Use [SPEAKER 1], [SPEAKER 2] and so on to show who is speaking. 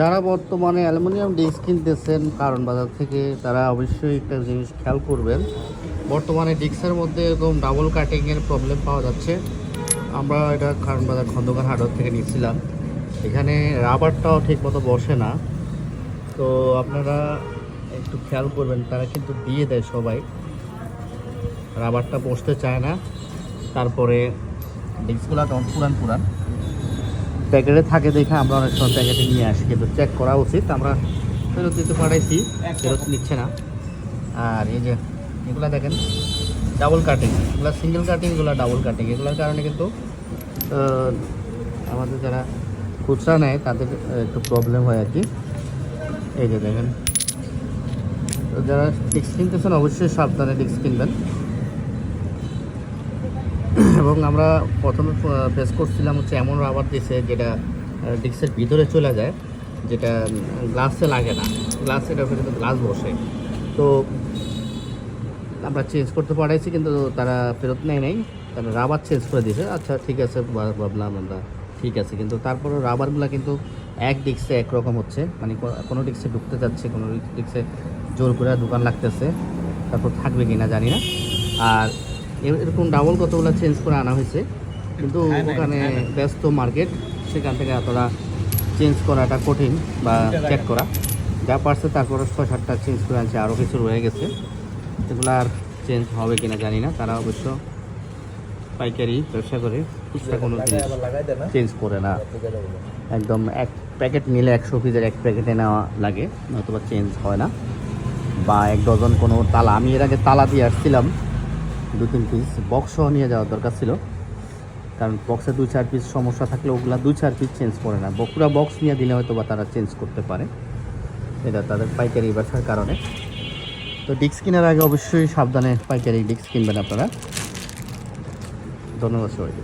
[SPEAKER 1] যারা বর্তমানে aluminium disk কিনতেছেন কারণ বাজার থেকে, তারা অবশ্যই একটা জিনিস খেয়াল করবেন। বর্তমানে ডিস্কের মধ্যে এরকম ডাবল কাটিংয়ের প্রবলেম পাওয়া যাচ্ছে। আমরা এটা কারণ বাজার খন্দকার হার্ডওয়্যার থেকে নিচ্ছিলাম। এখানে রাবারটাও ঠিকমতো বসে না, তো আপনারা একটু খেয়াল করবেন। তারা কিন্তু দিয়ে দেয় সবাই, রাবারটা বসতে চায় না। তারপরে ডিস্কগুলো তখন পুরান প্যাকেটে থাকে দেখে আমরা অনেক সময় প্যাকেটে নিয়ে আসি, কিন্তু চেক করা উচিত। আমরা ফেরত দিতে পাঠাইছি, ফেরত নিচ্ছে না। আর এই যে এগুলো দেখেন ডাবল কাটিং, এগুলো সিঙ্গেল কাটিং, এগুলো ডাবল কাটিং। এগুলোর কারণে কিন্তু আমাদের যারা খুচরা নেয় তাদের একটু প্রবলেম হয় আর কি। এই যে দেখেন, তো যারা ডিস্ক কিনতেছেন অবশ্যই সাবধানে ডিস্ক কিনবেন। এবং আমরা প্রথমে ফেস করছিলাম হচ্ছে এমন রাবার দিছে যেটা ডিস্কের ভিতরে চলে যায়, যেটা গ্লাসে লাগে না। এটার উপরে কিন্তু গ্লাস বসে। তো আমরা চেঞ্জ করতে পারাইছি, কিন্তু তারা ফেরত নেয় নাই, তারা রাবার চেঞ্জ করে দিয়েছে। আচ্ছা ঠিক আছে, ভাবলাম আমরা ঠিক আছে, কিন্তু তারপরে রাবারগুলো কিন্তু এক ডিস্কে একরকম হচ্ছে, মানে কোনো ডিস্কে ঢুকতে যাচ্ছে, কোনো ডিস্কে জোর করে দোকান লাগতেছে। তারপর থাকবে কি না জানি না। আর এরকম ডাবল কতগুলো চেঞ্জ করে আনা হয়েছে, কিন্তু ওখানে ব্যস্ত মার্কেট, সেখান থেকে এতটা চেঞ্জ করাটা কঠিন বা চেক করা। যা পারছে তারপরে 6-7টা চেঞ্জ করে আনছে, আরও কিছু রয়ে গেছে। এগুলো আর চেঞ্জ হবে কিনা জানি না। তারা অবশ্য পাইকারি ব্যবসা করে, খুচরা কোনো জিনিস চেঞ্জ করে না। একদম এক প্যাকেট নিলে 100 পিসের এক প্যাকেটে নেওয়া লাগে, নয়তোবা চেঞ্জ হয় না। বা 1 ডজন কোনো তালা, আমি এর আগে তালা দিয়ে আসছিলাম 2-3 পিস, বক্সও নিয়ে যাওয়ার দরকার ছিল, কারণ বক্সে 2-4 পিস সমস্যা থাকলে ওগুলো 2-4 পিস চেঞ্জ করে না। পুরো বক্স নিয়ে দিলে হয়তো বা তারা চেঞ্জ করতে পারে, এটা তাদের পাইকারি ব্যবসার কারণে। তো ডিস্ক কেনার আগে অবশ্যই সাবধানে পাইকারি ডিস্ক কিনবেন আপনারা। ধন্যবাদ সবাইকে।